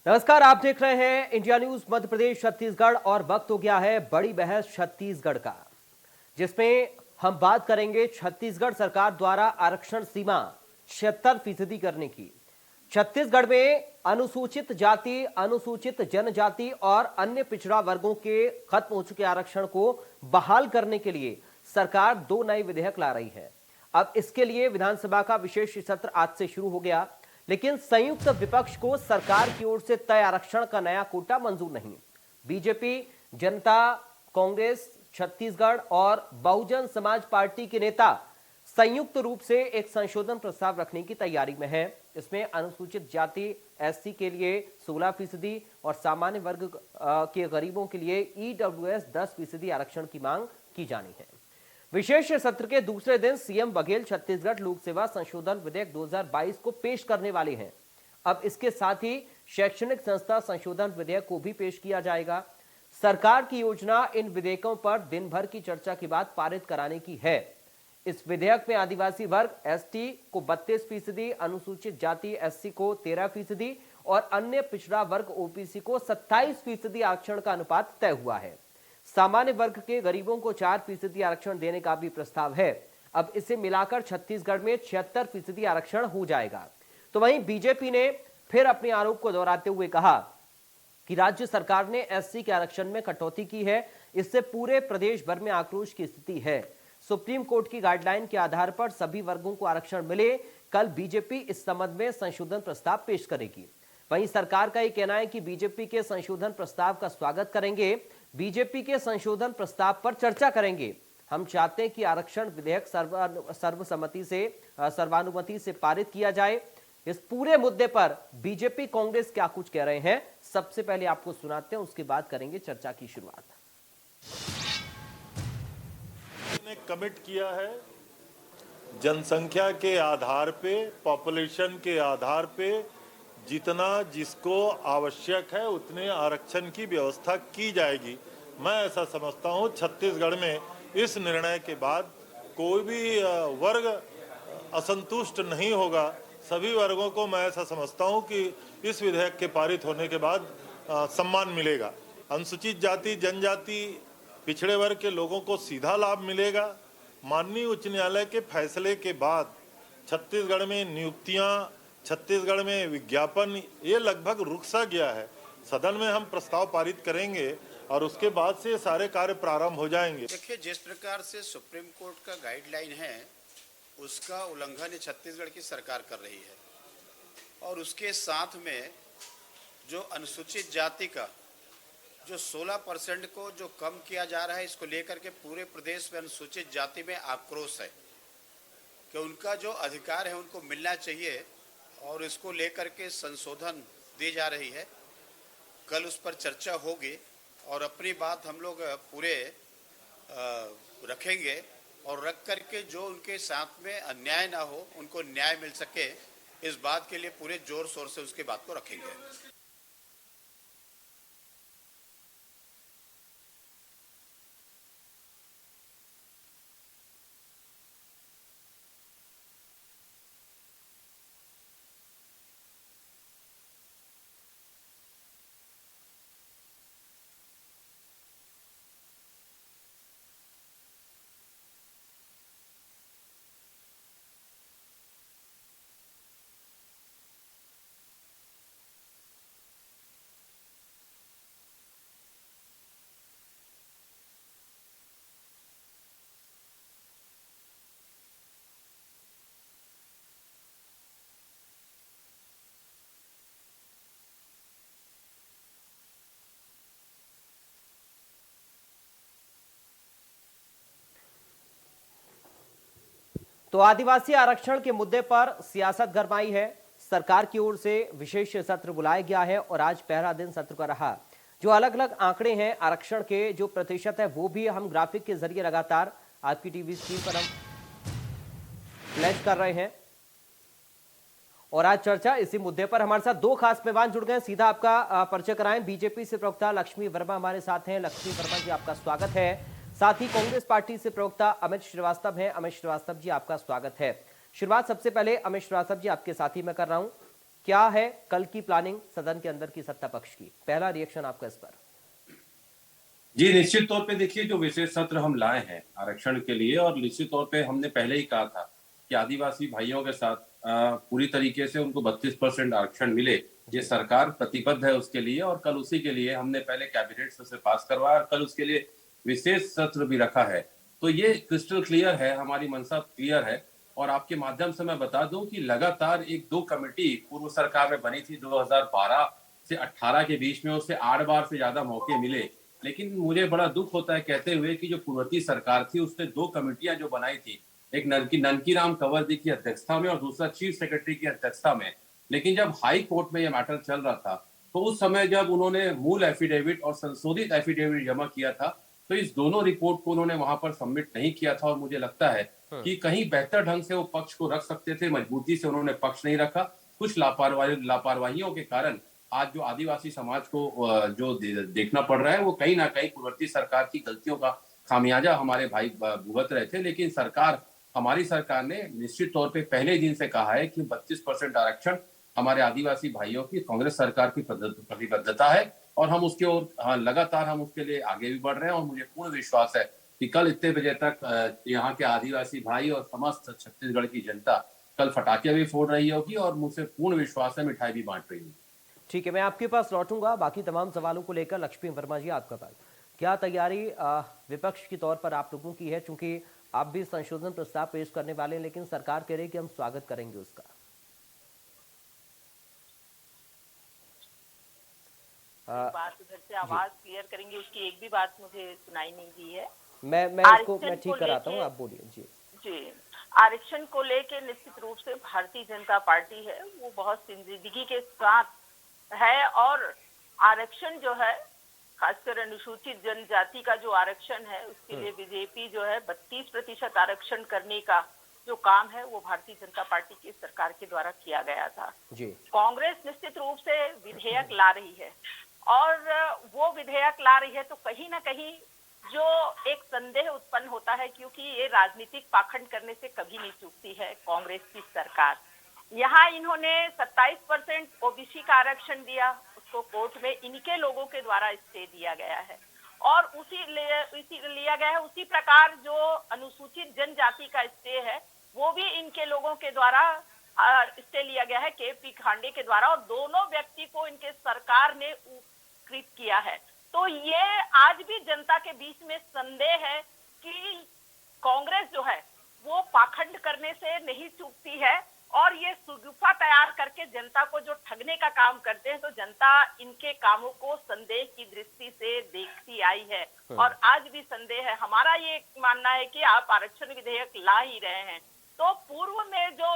नमस्कार, आप देख रहे हैं इंडिया न्यूज मध्य प्रदेश छत्तीसगढ़ और वक्त हो गया है बड़ी बहस छत्तीसगढ़ का, जिसमें हम बात करेंगे छत्तीसगढ़ सरकार द्वारा आरक्षण सीमा 76% करने की। छत्तीसगढ़ में अनुसूचित जाति, अनुसूचित जनजाति और अन्य पिछड़ा वर्गों के खत्म हो चुके आरक्षण को बहाल करने के लिए सरकार 2 नए विधेयक ला रही है। अब इसके लिए विधानसभा का विशेष सत्र आज से शुरू हो गया, लेकिन संयुक्त विपक्ष को सरकार की ओर से तय आरक्षण का नया कोटा मंजूर नहीं। बीजेपी, जनता कांग्रेस छत्तीसगढ़ और बहुजन समाज पार्टी के नेता संयुक्त रूप से एक संशोधन प्रस्ताव रखने की तैयारी में हैं। इसमें अनुसूचित जाति एससी के लिए 16% और सामान्य वर्ग के गरीबों के लिए ईडब्ल्यूएस 10% आरक्षण की मांग की जानी है। विशेष सत्र के दूसरे दिन सीएम बघेल छत्तीसगढ़ लोक सेवा संशोधन विधेयक 2022 को पेश करने वाले हैं। अब इसके साथ ही शैक्षणिक संस्था संशोधन विधेयक को भी पेश किया जाएगा। सरकार की योजना इन विधेयकों पर दिन भर की चर्चा के बाद पारित कराने की है। इस विधेयक में आदिवासी वर्ग एसटी को 32%, अनुसूचित जाति एससी को 13% और अन्य पिछड़ा वर्ग ओबीसी को 27% आरक्षण का अनुपात तय हुआ है। सामान्य वर्ग के गरीबों को 4% आरक्षण देने का भी प्रस्ताव है। अब इसे मिलाकर छत्तीसगढ़ में 76% आरक्षण हो जाएगा। तो वहीं बीजेपी ने फिर अपने आरोप को दोहराते हुए कहा कि राज्य सरकार ने एससी के आरक्षण में कटौती की है। इससे पूरे प्रदेश भर में आक्रोश की स्थिति है। सुप्रीम कोर्ट की गाइडलाइन के आधार पर सभी वर्गों को आरक्षण मिले। कल बीजेपी इस संबंध में संशोधन प्रस्ताव पेश करेगी। वहीं सरकार का यह कहना है कि बीजेपी के संशोधन प्रस्ताव का स्वागत करेंगे, बीजेपी के संशोधन प्रस्ताव पर चर्चा करेंगे। हम चाहते हैं कि आरक्षण विधेयक सर्वानुमति से पारित किया जाए। इस पूरे मुद्दे पर बीजेपी कांग्रेस क्या कुछ कह रहे हैं, सबसे पहले आपको सुनाते हैं, उसके बाद करेंगे चर्चा की शुरुआत। ने कमिट किया है जनसंख्या के आधार पे, पॉपुलेशन के आधार पे जितना जिसको आवश्यक है उतने आरक्षण की व्यवस्था की जाएगी। मैं ऐसा समझता हूं छत्तीसगढ़ में इस निर्णय के बाद कोई भी वर्ग असंतुष्ट नहीं होगा। सभी वर्गों को मैं ऐसा समझता हूं कि इस विधेयक के पारित होने के बाद सम्मान मिलेगा। अनुसूचित जाति, जनजाति, पिछड़े वर्ग के लोगों को सीधा लाभ मिलेगा। माननीय उच्च न्यायालय के फैसले के बाद छत्तीसगढ़ में नियुक्तियां, छत्तीसगढ़ में विज्ञापन ये लगभग रुक सा गया है। सदन में हम प्रस्ताव पारित करेंगे और उसके बाद से सारे कार्य प्रारंभ हो जाएंगे। देखिए, जिस प्रकार से सुप्रीम कोर्ट का गाइडलाइन है उसका उल्लंघन छत्तीसगढ़ की सरकार कर रही है और उसके साथ में जो अनुसूचित जाति का जो 16% को जो कम किया जा रहा है, इसको लेकर के पूरे प्रदेश में अनुसूचित जाति में आक्रोश है कि उनका जो अधिकार है उनको मिलना चाहिए और इसको लेकर के संशोधन दी जा रही है। कल उस पर चर्चा होगी और अपनी बात हम लोग पूरे रखेंगे और रख करके जो उनके साथ में अन्याय ना हो, उनको न्याय मिल सके, इस बात के लिए पूरे जोर शोर से उसकी बात को रखेंगे। तो आदिवासी आरक्षण के मुद्दे पर सियासत गरमाई है। सरकार की ओर से विशेष सत्र बुलाया गया है और आज पहला दिन सत्र का रहा। जो अलग अलग आंकड़े हैं आरक्षण के, जो प्रतिशत है, वो भी हम ग्राफिक के जरिए लगातार आपकी टीवी स्क्रीन पर हम फ्लैश कर रहे हैं। और आज चर्चा इसी मुद्दे पर। हमारे साथ 2 खास मेहमान जुड़ गए, सीधा आपका परिचय कराएं। बीजेपी से प्रवक्ता लक्ष्मी वर्मा हमारे साथ हैं। लक्ष्मी वर्मा जी, आपका स्वागत है। साथ ही कांग्रेस पार्टी से प्रवक्ता अमित श्रीवास्तव हैं। अमित श्रीवास्तव जी, आपका स्वागत है। शुरुआत सबसे पहले अमित श्रीवास्तव जी आपके साथ ही मैं कर रहा हूं। क्या है कल की प्लानिंग सदन के अंदर की सत्ता पक्ष की? पहला रिएक्शन आपका इस पर। जी, निश्चित तौर पे देखिए जो विशेष सत्र हम लाए हैं आरक्षण के लिए, और निश्चित तौर पे हमने पहले ही कहा था कि आदिवासी भाइयों के साथ पूरी तरीके से उनको 32% आरक्षण मिले, ये सरकार प्रतिबद्ध है उसके लिए। और कल उसी के लिए हमने पहले कैबिनेट से पास करवाया और कल उसके लिए विशेष सत्र भी रखा है। तो ये क्रिस्टल क्लियर है, हमारी मंशा क्लियर है। और आपके माध्यम से मैं बता दूं कि लगातार 1-2 कमेटी पूर्व सरकार में बनी थी 2012 से 18 के बीच में, उससे 8 बार से ज्यादा मौके मिले। लेकिन मुझे बड़ा दुख होता है कहते हुए कि जो पूर्ववर्ती सरकार थी उसने 2 कमेटियां जो बनाई थी, एक ननकी राम कंवरजी की अध्यक्षता में और दूसरा चीफ सेक्रेटरी की अध्यक्षता में। लेकिन जब हाई कोर्ट में यह मैटर चल रहा था तो उस समय जब उन्होंने मूल एफिडेविट और संशोधित एफिडेविट जमा किया था तो इस दोनों रिपोर्ट को उन्होंने वहां पर सबमिट नहीं किया था। और मुझे लगता है कि कहीं बेहतर ढंग से वो पक्ष को रख सकते थे, मजबूती से उन्होंने पक्ष नहीं रखा। कुछ लापरवाहियों के कारण आज जो आदिवासी समाज को जो देखना पड़ रहा है वो कहीं ना कहीं पूर्ववर्ती सरकार की गलतियों का खामियाजा हमारे भाई भुगत रहे थे। लेकिन हमारी सरकार ने निश्चित तौर पे पहले दिन से कहा है कि 32% आरक्षण हमारे आदिवासी भाइयों की कांग्रेस सरकार की प्रतिबद्धता है और हम उसके ओर लगातार हम उसके लिए आगे भी बढ़ रहे हैं। और मुझे पूर्ण विश्वास है कि कल इतने बजे तक यहाँ के आदिवासी भाई और समस्त छत्तीसगढ़ की जनता कल फटाखे भी फोड़ रही होगी और मुझसे पूर्ण विश्वास है मिठाई भी बांट रही होगी। ठीक है, मैं आपके पास लौटूंगा बाकी तमाम सवालों को लेकर। लक्ष्मी वर्मा जी, आपका पास क्या तैयारी विपक्ष के तौर पर आप लोगों की है? चूंकि आप भी संशोधन प्रस्ताव पेश करने वाले हैं, लेकिन सरकार कह रही है कि हम स्वागत करेंगे उसका। बात उधर से आवाज क्लियर करेंगे, उसकी एक भी बात मुझे सुनाई नहीं दी है। मैं ठीक कराता हूँ, आप बोलिए। जी जी, आरक्षण को लेके निश्चित रूप से भारतीय जनता पार्टी है वो बहुत संजीदगी के साथ है। और आरक्षण जो है, खासकर अनुसूचित जनजाति का जो आरक्षण है उसके लिए बीजेपी जो है 32% आरक्षण करने का जो काम है वो भारतीय जनता पार्टी की सरकार के द्वारा किया गया था। जी, कांग्रेस निश्चित रूप से विधेयक ला रही है और वो विधेयक ला रही है तो कहीं ना कहीं जो एक संदेह उत्पन्न होता है, क्योंकि ये राजनीतिक पाखंड करने से कभी नहीं चूकती है कांग्रेस की सरकार। यहाँ इन्होंने 27% ओबीसी का आरक्षण दिया, उसको कोर्ट में इनके लोगों के द्वारा स्टे दिया गया है। और उसी प्रकार जो अनुसूचित जनजाति का स्टे है वो भी इनके लोगों के द्वारा स्टे लिया गया है, केपी खांडे के द्वारा, और दोनों व्यक्ति को इनके सरकार ने उपकृत किया है। तो ये आज भी जनता के बीच में संदेह है कि कांग्रेस जो है वो पाखंड करने से नहीं चूकती है और ये सुगुफा तैयार करके जनता को जो ठगने का काम करते हैं, तो जनता इनके कामों को संदेह की दृष्टि से देखती आई है और आज भी संदेह है। हमारा ये मानना है कि आप आरक्षण विधेयक ला ही रहे हैं तो पूर्व में जो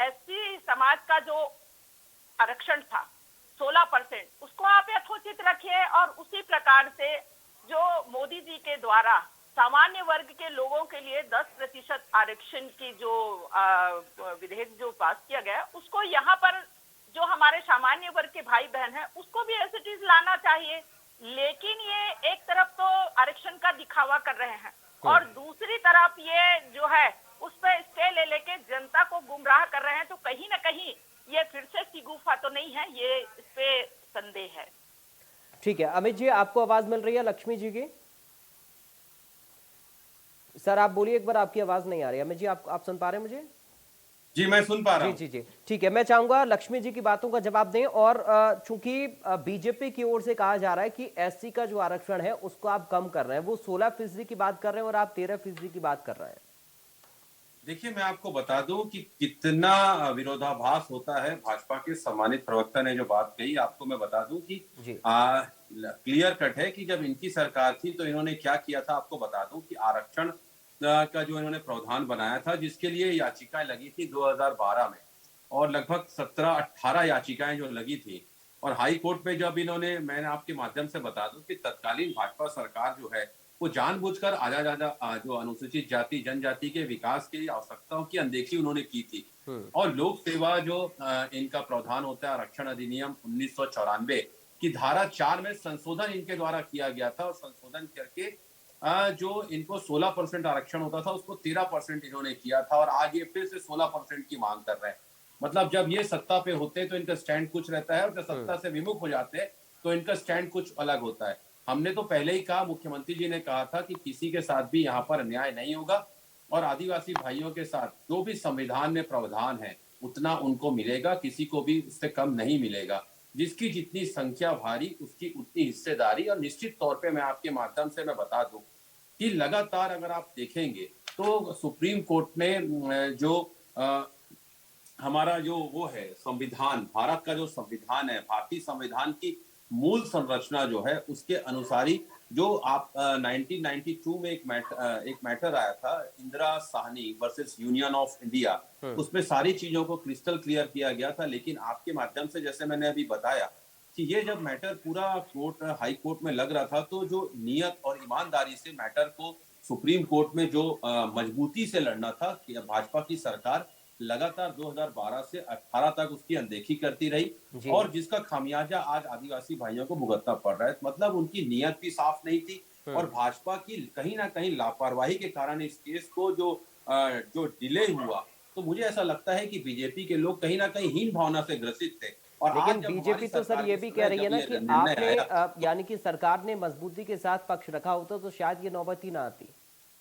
एससी समाज का जो आरक्षण था 16%, उसको आप यथोचित रखिए और उसी प्रकार से जो मोदी जी के द्वारा सामान्य वर्ग के लोगों के लिए 10% आरक्षण की जो विधेयक जो पास किया गया उसको यहाँ पर जो हमारे सामान्य वर्ग के भाई बहन हैं उसको भी ऐसे चीज लाना चाहिए। लेकिन ये एक तरफ तो आरक्षण का दिखावा कर रहे हैं और दूसरी तरफ ये जो है उस पर स्टे ले लेके जनता को गुमराह कर रहे हैं। तो कहीं ना कहीं ये फिर से सिगुफा तो नहीं है, ये इस पे संदेह है। ठीक है, अमित जी आपको आवाज मिल रही है लक्ष्मी जी की? सर आप बोलिए एक बार, आपकी आवाज नहीं आ रही। अमित जी आप सुन पा रहे हैं मुझे? जी मैं सुन पा रहा हूं। जी ठीक है, मैं चाहूंगा लक्ष्मी जी की बातों का जवाब दें। और चूंकि बीजेपी की ओर से कहा जा रहा है कि एससी का जो आरक्षण है उसको आप कम कर रहे हैं, वो 16% की बात कर रहे हैं और आप 13% की बात कर रहे हैं। देखिए मैं आपको बता दूं कि कितना विरोधाभास होता है। भाजपा के सम्मानित प्रवक्ता ने जो बात कही, आपको मैं बता दूं कि क्लियर कट है कि जब इनकी सरकार थी तो इन्होंने क्या किया था। आपको बता दूं कि आरक्षण का जो इन्होंने प्रावधान बनाया था जिसके लिए याचिकाएं लगी थी 2012 में, और लगभग 17-18 याचिकाएं जो लगी थी, और हाई कोर्ट में जब इन्होंने, मैंने आपके माध्यम से बता दूं कि तत्कालीन भाजपा सरकार जो है वो जानबूझकर जो अनुसूचित जाति जनजाति के विकास की आवश्यकताओं की अनदेखी उन्होंने की थी। और लोक सेवा जो इनका प्रावधान होता है आरक्षण अधिनियम 1994 की धारा 4 में संशोधन इनके द्वारा किया गया था और संशोधन करके जो इनको 16% आरक्षण होता था उसको 13% इन्होंने किया था और आज ये फिर से 16% की मांग कर रहे हैं। मतलब जब ये सत्ता पे होते हैं तो इनका स्टैंड कुछ रहता है, और जब सत्ता से विमुख हो जाते हैं तो इनका स्टैंड कुछ अलग होता है। हमने तो पहले ही कहा, मुख्यमंत्री जी ने कहा था कि किसी के साथ भी यहाँ पर अन्याय नहीं होगा, और आदिवासी भाइयों के साथ जो भी संविधान में प्रावधान है उतना उनको मिलेगा, किसी को भी उससे कम नहीं मिलेगा। जिसकी जितनी संख्या भारी उसकी उतनी हिस्सेदारी। और निश्चित तौर पे मैं आपके माध्यम से मैं बता दूं कि लगातार अगर आप देखेंगे तो सुप्रीम कोर्ट ने जो हमारा जो वो है संविधान, भारत का जो संविधान है, भारतीय संविधान की मूल संरचना जो है उसके अनुसारी जो आप 1992 में एक मैटर आया था, Indira Sahni versus union of India, उसमें सारी चीजों को क्रिस्टल क्लियर किया गया था। लेकिन आपके माध्यम से जैसे मैंने अभी बताया कि ये जब मैटर पूरा कोर्ट हाई कोर्ट में लग रहा था, तो जो नियत और ईमानदारी से मैटर को सुप्रीम कोर्ट में जो मजबूती से लड़ना था कि भाजपा की सरकार लगातार 2012 से 18 तक उसकी अनदेखी करती रही, जी। और जिसका खामियाजा आज आदिवासी भाइयों को भुगतना पड़ रहा है। मतलब उनकी नीयत भी साफ नहीं थी, और भाजपा की कहीं ना कहीं लापरवाही के कारण इस केस को जो डिले हुआ, तो मुझे ऐसा लगता है कि बीजेपी के लोग कहीं ना कहीं हीन भावना से ग्रसित थे। और लेकिन आज जब हमारी बीजेपी तो सर सरकार ये के भी कह समय रही है जब ना ये कि निर्णय आपने आया, यानी कि सरकार ने मजबूती के साथ पक्ष रखा होता तो शायद ये नौबत ही ना आती।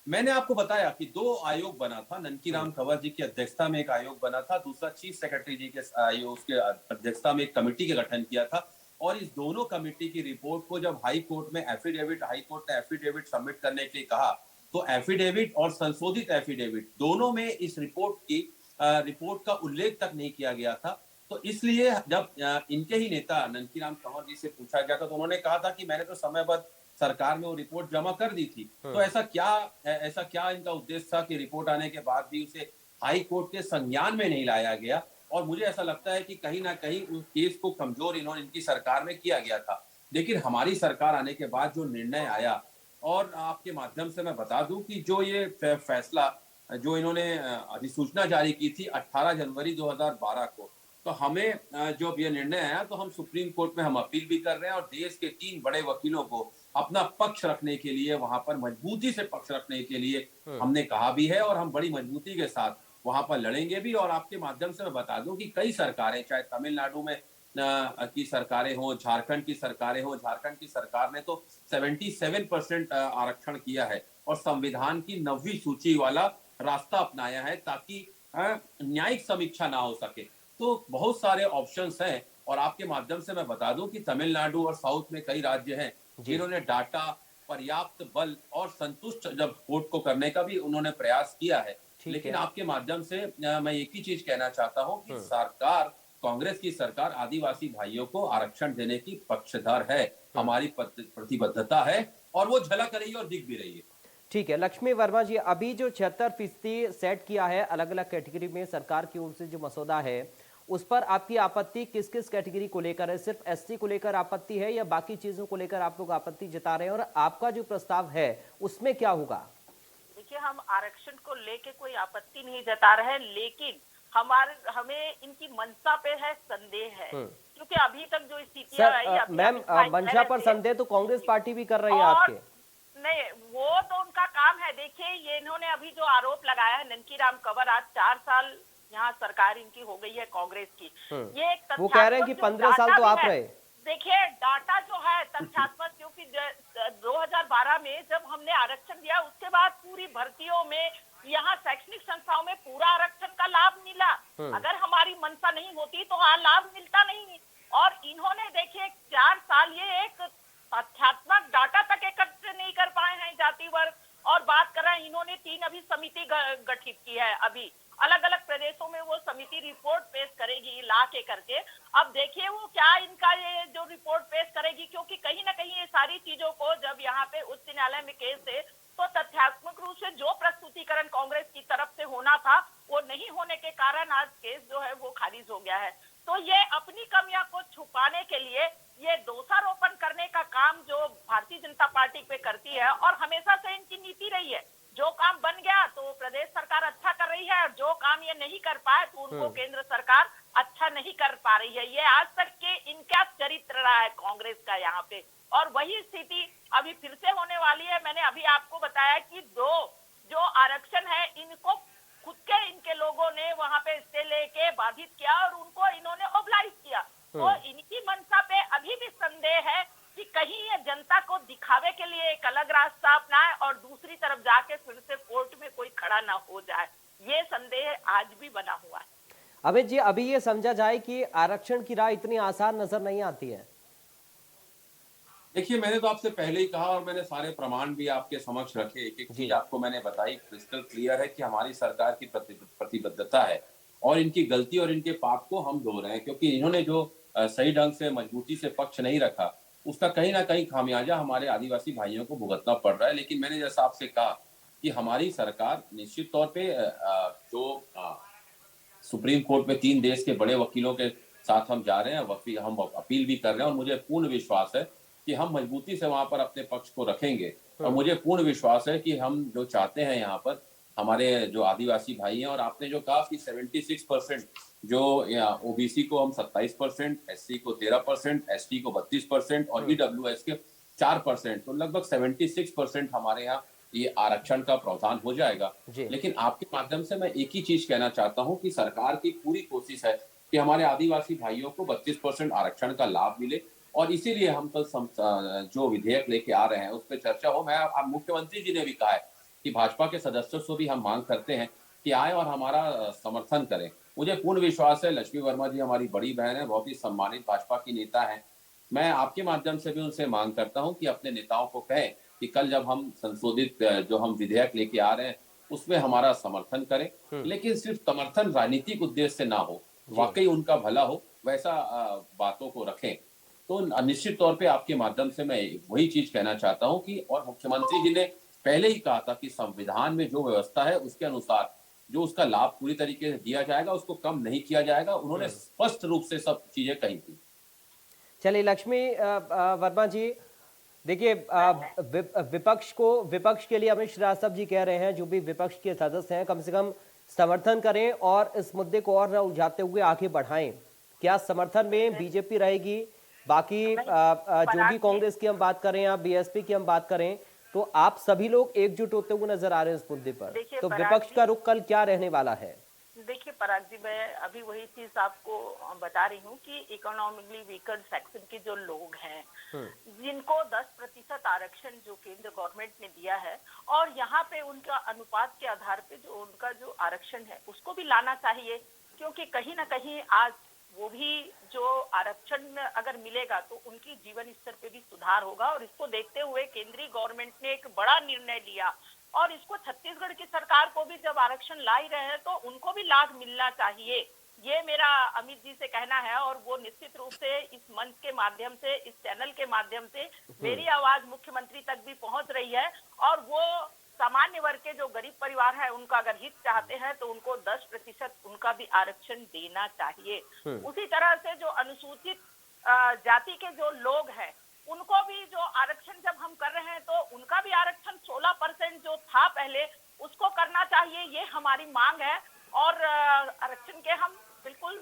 मैंने आपको बताया कि 2 आयोग बना था, ननकीराम कंवर जी की अध्यक्षता में एक आयोग बना था, दूसरा चीफ सेक्रेटरी जी के आयोग के अध्यक्षता में एक कमेटी का गठन किया था। और इस दोनों कमेटी की रिपोर्ट को जब हाई कोर्ट ने एफिडेविट सबमिट करने के लिए कहा, तो एफिडेविट और संशोधित एफिडेविट दोनों में इस रिपोर्ट का उल्लेख तक नहीं किया गया था। तो इसलिए जब इनके ही नेता ननकीराम कंवर जी से पूछा गया था, तो उन्होंने कहा था कि मैंने तो समयबद्ध सरकार में वो रिपोर्ट जमा कर दी थी। तो ऐसा क्या इनका उद्देश्य था कि रिपोर्ट आने के बाद भी उसे हाई कोर्ट के संज्ञान में नहीं लाया गया। और मुझे ऐसा लगता है कि कहीं ना कहीं उस केस को कमजोर इनकी सरकार में किया गया था। लेकिन हमारी सरकार आने के बाद जो निर्णय आया, और आपके माध्यम से मैं बता दूं कि जो ये फैसला जो इन्होंने अधिसूचना जारी की थी 18 जनवरी 2012 को, तो हमें जो ये निर्णय आया, तो हम सुप्रीम कोर्ट में हम अपील भी कर रहे हैं, और देश के 3 बड़े वकीलों को अपना पक्ष रखने के लिए, वहां पर मजबूती से पक्ष रखने के लिए हमने कहा भी है, और हम बड़ी मजबूती के साथ वहां पर लड़ेंगे भी। और आपके माध्यम से मैं बता दूं कि कई सरकारें, चाहे तमिलनाडु में की सरकारें हो, झारखंड की सरकारें हो, झारखंड की सरकार ने तो 77% आरक्षण किया है, और संविधान की 9वीं सूची वाला रास्ता अपनाया है, ताकि न्यायिक समीक्षा ना हो सके। तो बहुत सारे ऑप्शंस हैं। और आपके माध्यम से मैं बता दूं कि तमिलनाडु और साउथ में कई राज्य हैं जिन्होंने डाटा, पर्याप्त बल और संतुष्ट जब कोर्ट को करने का भी उन्होंने प्रयास किया है। लेकिन आपके माध्यम से मैं एक ही चीज कहना चाहता हूं कि सरकार, कांग्रेस की सरकार आदिवासी भाइयों को आरक्षण देने की पक्षधर है, हमारी प्रतिबद्धता है, और वो झलक रही है और दिख भी रही है। ठीक है लक्ष्मी वर्मा जी, अभी जो 76% सेट किया है अलग अलग कैटेगरी में सरकार की ओर से जो मसौदा है, उस पर आपकी आपत्ति किस किस कैटेगरी को लेकर है? सिर्फ एससी को लेकर आपत्ति है या बाकी चीजों को लेकर आप लोग आपत्ति जता रहे हैं? और आपका जो प्रस्ताव है उसमें क्या होगा? देखिए, हम आरक्षण को लेके कोई आपत्ति नहीं जता रहे हैं, लेकिन हमें इनकी मंशा पे है संदेह है, क्योंकि अभी तक जो स्थितियां आई, मैम मंशा पर संदेह तो कांग्रेस पार्टी भी कर रही है आपके। नहीं, वो तो उनका काम है। देखिए, ये इन्होंने अभी जो आरोप लगाया है ननकीराम कंवर, आज 4 साल यहाँ सरकार इनकी हो गई है कांग्रेस की। ये एक वो कह रहे हैं कि 15 साल तो आप रहे। देखिए, डाटा जो है तथ्यात्मक, क्योंकि 2012 में जब हमने आरक्षण दिया, उसके बाद पूरी भर्तियों में, यहाँ शैक्षणिक संस्थाओं में पूरा आरक्षण का लाभ मिला। अगर हमारी मंशा नहीं होती तो हाँ लाभ मिलता नहीं। और इन्होंने देखिए 4 साल ये एक तथ्यात्मक डाटा तक एकत्र नहीं कर पाए हैं जाति वर्ग। और बात कर रहे हैं, इन्होंने 3 अभी समिति गठित की है, अभी अलग अलग प्रदेशों में वो समिति रिपोर्ट पेश करेगी ला के करके। अब देखिए वो क्या इनका ये जो रिपोर्ट पेश करेगी, क्योंकि कहीं ना कहीं ये सारी चीजों को जब यहाँ पे उच्च न्यायालय में केस है, तो तथ्यात्मक रूप से जो प्रस्तुतिकरण कांग्रेस की तरफ से होना था वो नहीं होने के कारण आज केस जो है वो खारिज हो गया है। तो ये अपनी कमियां को छुपाने के लिए ये दोषारोपण करने का काम जो भारतीय जनता पार्टी पे करती है, और हमेशा से इनकी नीति रही है, जो काम बन गया तो प्रदेश सरकार अच्छा कर रही है, और जो काम ये नहीं कर पाए तो उनको केंद्र सरकार अच्छा नहीं कर पा रही है। ये आज तक के इनका चरित्र रहा है कांग्रेस का यहाँ पे, और वही स्थिति अभी फिर से होने वाली है। मैंने अभी आपको बताया कि 2 जो आरक्षण है इनको खुद के इनके लोगों ने वहां पे स्टे लेके बाधित किया और उनको इन्होंने ओबलाइज किया। तो इनकी मंशा पे अभी भी संदेह है कि कहीं ये जनता को दिखावे के लिए एक अलग रास्ता अपनाए और दूसरी तरफ जाके फिर से कोर्ट में कोई खड़ा ना हो जाए। ये संदेह आज भी बना हुआ है। अमित जी, अभी ये समझा जाए कि आरक्षण की राह इतनी आसान नजर नहीं आती है। देखिए, मैंने तो आपसे पहले ही कहा और मैंने सारे प्रमाण भी आपके समक्ष रखे, एक एक चीज आपको मैंने बताई, क्रिस्टल क्लियर है कि हमारी सरकार की प्रतिबद्धता है और इनकी गलती और इनके पाप को हम धो रहे हैं, क्योंकि इन्होंने जो सही ढंग से मजबूती से पक्ष नहीं रखा, उसका कहीं ना कहीं खामियाजा हमारे आदिवासी भाइयों को भुगतना पड़ रहा है। लेकिन मैंने जैसा आपसे कहा कि हमारी सरकार निश्चित तौर पे जो सुप्रीम कोर्ट में 3 देश के बड़े वकीलों के साथ हम जा रहे हैं, हम अपील भी कर रहे हैं और मुझे पूर्ण विश्वास है कि हम मजबूती से वहां पर अपने पक्ष को रखेंगे। और मुझे पूर्ण विश्वास है कि हम जो चाहते हैं यहाँ पर हमारे जो आदिवासी भाई हैं, और आपने जो कहा कि 76% जो ओबीसी को हम 27%, एससी को 13%, एसटी को 32% और ईडब्ल्यूएस के 4%, तो लगभग 76% हमारे यहाँ ये आरक्षण का प्रावधान हो जाएगा। लेकिन आपके माध्यम से मैं एक ही चीज कहना चाहता हूँ कि सरकार की पूरी कोशिश है कि हमारे आदिवासी भाइयों को 32% आरक्षण का लाभ मिले, और इसीलिए हम कल जो विधेयक लेके आ रहे हैं उस पर चर्चा हो। मैं मुख्यमंत्री जी ने भी कहा है कि भाजपा के सदस्यों से भी हम मांग करते हैं कि आए और हमारा समर्थन करें। मुझे पूर्ण विश्वास है, लक्ष्मी वर्मा जी हमारी बड़ी बहन है, बहुत ही सम्मानित भाजपा की नेता है। मैं आपके माध्यम से भी उनसे मांग करता हूं कि अपने नेताओं को कहें कि कल जब हम संशोधित जो हम विधेयक लेके आ रहे हैं उसमें हमारा समर्थन करें, लेकिन सिर्फ समर्थन राजनीतिक उद्देश्य से ना हो, वाकई उनका भला हो वैसा बातों को रखें। तो निश्चित तौर पे आपके माध्यम से मैं वही चीज कहना चाहता हूं कि, और मुख्यमंत्री जी ने पहले ही कहा था कि संविधान में जो व्यवस्था है उसके अनुसार जो उसका लाभ पूरी तरीके से दिया जाएगा, उसको कम नहीं किया जाएगा। उन्होंने स्पष्ट रूप से सब चीजें कही थी। चलिए लक्ष्मी वर्मा जी, देखिए विपक्ष के लिए अमित श्रीवास्तव जी कह रहे हैं, जो भी विपक्ष के सदस्य हैं कम से कम समर्थन करें और इस मुद्दे को और उलझाते हुए आगे बढ़ाएं। क्या समर्थन में बीजेपी रहेगी? बाकी जो भी कांग्रेस की हम बात करें या बीएसपी की हम बात करें, तो आप सभी लोग एकजुट होते हुए नजर आ रहे हैं इस मुद्दे पर। तो विपक्ष का रुख कल क्या रहने वाला है? देखिए पराग जी, मैं अभी वही चीज आपको बता रही हूँ कि इकोनॉमिकली वीकर सेक्शन के जो लोग हैं जिनको 10% आरक्षण जो केंद्र गवर्नमेंट ने दिया है, और यहाँ पे उनका अनुपात के आधार पे जो उनका जो आरक्षण है उसको भी लाना चाहिए, क्योंकि कहीं ना कहीं आज वो भी जो आरक्षण अगर मिलेगा तो उनकी जीवन स्तर पे भी सुधार होगा। और इसको देखते हुए केंद्रीय गवर्नमेंट ने एक बड़ा निर्णय लिया, और इसको छत्तीसगढ़ की सरकार को भी जब आरक्षण ला ही रहे हैं तो उनको भी लाभ मिलना चाहिए। ये मेरा अमित जी से कहना है, और वो निश्चित रूप से इस मंच के माध्यम से, इस चैनल के माध्यम से मेरी आवाज मुख्यमंत्री तक भी पहुंच रही है। और वो सामान्य वर्ग के जो गरीब परिवार है उनका अगर हित चाहते हैं तो उनको 10% उनका भी आरक्षण देना चाहिए। उसी तरह से जो अनुसूचित जाति के जो लोग हैं उनको भी जो आरक्षण जब हम कर रहे हैं तो उनका भी आरक्षण 16% जो था पहले उसको करना चाहिए, ये हमारी मांग है। और आरक्षण के हम बिल्कुल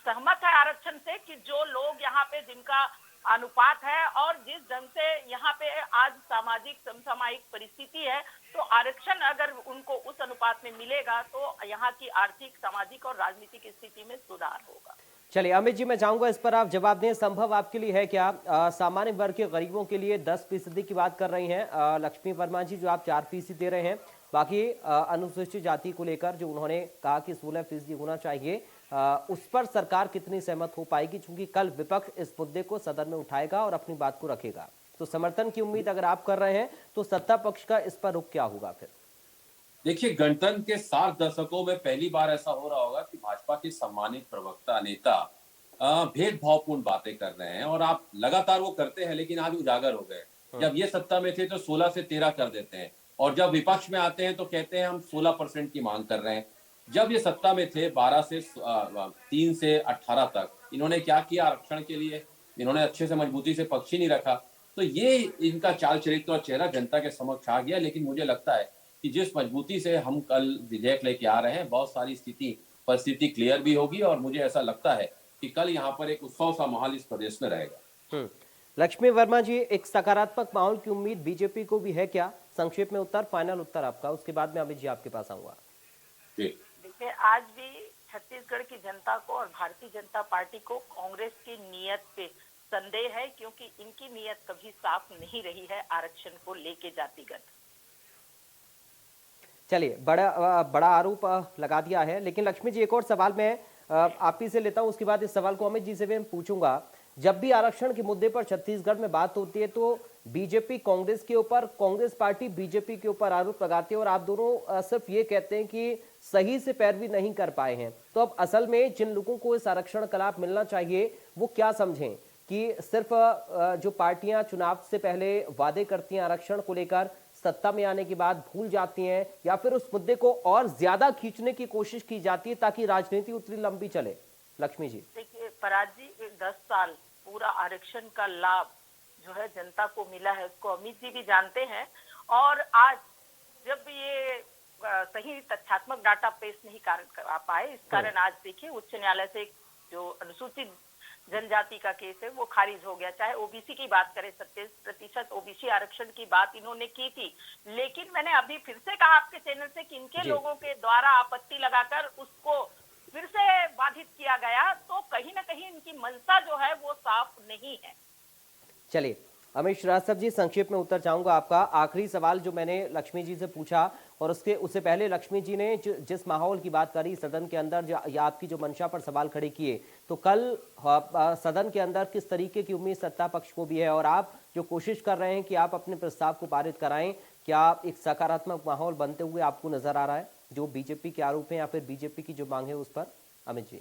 सहमत है आरक्षण से कि जो लोग यहाँ पे जिनका अनुपात है और जिस ढंग से यहाँ पे आज सामाजिक समसामयिक परिस्थिति है, तो आरक्षण अगर उनको उस अनुपात में मिलेगा तो यहाँ की आर्थिक, सामाजिक और राजनीतिक स्थिति में सुधार होगा। चलिए अमित जी, मैं चाहूंगा इस पर आप जवाब दें। संभव आपके लिए है क्या? सामान्य वर्ग के गरीबों के लिए 10% की बात कर रही हैं लक्ष्मी वर्मा जी, जो आप 4% दे रहे हैं। बाकी अनुसूचित जाति को लेकर जो उन्होंने कहा कि 16% होना चाहिए, उस पर सरकार कितनी सहमत हो पाएगी? क्योंकि कल विपक्ष इस मुद्दे को सदन में उठाएगा और अपनी बात को रखेगा, तो समर्थन की उम्मीद अगर आप कर रहे हैं तो सत्ता पक्ष का इस पर रुख क्या होगा फिर? देखिए, गणतंत्र के 7 दशकों में पहली बार ऐसा हो रहा होगा कि भाजपा के सम्मानित प्रवक्ता नेता भेदभावपूर्ण बातें कर रहे हैं, और आप लगातार वो करते हैं, लेकिन आज उजागर हो गए। जब ये सत्ता में थे तो 16 से 13 कर देते हैं, और जब विपक्ष में आते हैं तो कहते हैं हम 16% की मांग कर रहे हैं। जब ये सत्ता में थे 3 से 18 तक, इन्होंने क्या किया आरक्षण के लिए? इन्होंने अच्छे से मजबूती से पक्ष ही नहीं रखा। तो ये इनका चाल चरित्र और चेहरा जनता के समक्ष आ गया। लेकिन मुझे लगता है कि जिस मजबूती से हम कल विधेयक लेके आ रहे हैं, बहुत सारी परिस्थिति क्लियर भी होगी, और मुझे ऐसा लगता है कि कल यहाँ पर एक उत्सव सा माहौल इस प्रदेश में रहेगा। लक्ष्मी वर्मा जी, एक सकारात्मक माहौल की उम्मीद बीजेपी को भी है क्या? संक्षेप में उत्तर, फाइनल उत्तर आपका, उसके बाद में अमित जी आपके पास आऊंगा। जी। देखिए, आज भी छत्तीसगढ़ की जनता को और भारतीय जनता पार्टी को कांग्रेस की नीयत पे संदेह है, क्योंकि इनकी नीयत कभी साफ नहीं रही है आरक्षण को लेके जातिगत। चलिए, बड़ा आरोप लगा दिया है। लेकिन लक्ष्मी जी, एक और सवाल मैं आप ही से लेता हूं, उसके बाद इस सवाल को अमित जी से भी मैं पूछूंगा। जब भी आरक्षण के मुद्दे पर छत्तीसगढ़ में बात होती है तो बीजेपी कांग्रेस के ऊपर, कांग्रेस पार्टी बीजेपी के ऊपर आरोप लगाती है और आप दोनों सिर्फ ये कहते हैं कि सही से पैरवी नहीं कर पाए हैं। तो अब असल में जिन लोगों को इस आरक्षण का लाभ मिलना चाहिए वो क्या समझें कि सिर्फ जो पार्टियां चुनाव से पहले वादे करती हैं आरक्षण को लेकर, सत्ता में आने के बाद भूल जाती हैं, या फिर उस मुद्दे को और ज्यादा खींचने की कोशिश की जाती है ताकि राजनीति उतनी लंबी चले? लक्ष्मी जी। देखिए पराग जी, 10 साल पूरा आरक्षण का लाभ जो है जनता को मिला है, उसको अमित जी भी जानते हैं। और आज जब ये सही तथ्यात्मक डाटा पेश नहीं कर पाए, इस कारण आज देखिए उच्च न्यायालय से जो अनुसूचित जनजाति का केस है वो खारिज हो गया। चाहे ओबीसी की बात करें, 27% ओबीसी आरक्षण की बात इन्होंने की थी, लेकिन मैंने अभी फिर से कहा आपके चैनल से कि इनके लोगों के द्वारा आपत्ति लगाकर उसको फिर से बाधित किया गया, तो कहीं ना कहीं इनकी मंशा जो है वो साफ नहीं है। चलिए अमित श्रीवास्तव जी, संक्षेप में उत्तर चाहूंगा आपका। आखिरी सवाल जो मैंने लक्ष्मी जी से पूछा, और उससे पहले लक्ष्मी जी ने जिस माहौल की बात करी सदन के अंदर, या आपकी जो मंशा पर सवाल खड़े किए, तो कल सदन के अंदर किस तरीके की उम्मीद सत्ता पक्ष को भी है, और आप जो कोशिश कर रहे हैं कि आप अपने प्रस्ताव को पारित कराएं, क्या एक सकारात्मक माहौल बनते हुए आपको नजर आ रहा है जो बीजेपी के आरोप है या फिर बीजेपी की जो मांग है उस पर? अमित जी।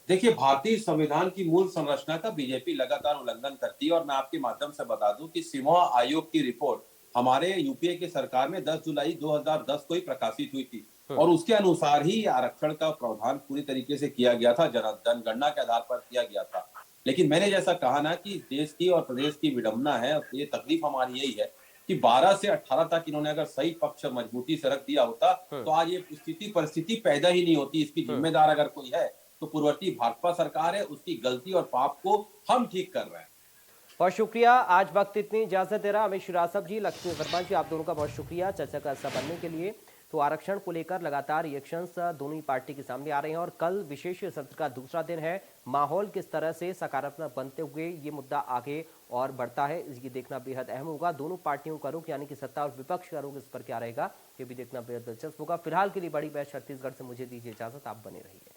देखिए, भारतीय संविधान की मूल संरचना का बीजेपी लगातार उल्लंघन करती है। और मैं आपके माध्यम से बता दूं कि सिमोआ आयोग की रिपोर्ट हमारे यूपीए की सरकार में 10 जुलाई 2010 को ही प्रकाशित हुई थी, और उसके अनुसार ही आरक्षण का प्रावधान पूरी तरीके से किया गया था, जनगणना के आधार पर किया गया था। लेकिन मैंने जैसा कहा ना कि देश की और प्रदेश की विडंबना है, ये तकलीफ हमारी यही है कि 12 से 18 तक इन्होंने अगर सही पक्ष मजबूती से रख दिया होता तो आज ये स्थिति परिस्थिति पैदा ही नहीं होती। इसकी जिम्मेदार अगर कोई है तो पूर्ववर्ती भाजपा सरकार है, उसकी गलती और पाप को हम ठीक कर रहे हैं। बहुत शुक्रिया, आज वक्त इतनी इजाजत दे रहा अमित श्रीवास्तव जी, लक्ष्मी वर्मा जी, आप दोनों का बहुत शुक्रिया चर्चा का हिस्सा बनने के लिए। तो आरक्षण को लेकर लगातार रिएक्शंस दोनों ही पार्टी के सामने आ रहे हैं और कल विशेष सत्र का दूसरा दिन है। माहौल किस तरह से सकारात्मक बनते हुए ये मुद्दा आगे और बढ़ता है, ये देखना बेहद अहम होगा। दोनों पार्टियों का रुख, यानी कि सत्ता और विपक्ष का रुख, इस पर क्या रहेगा ये भी देखना बेहद दिलचस्प होगा। फिलहाल के लिए बड़ी बहस छत्तीसगढ़ से मुझे दीजिए इजाजत, आप बने रहिए।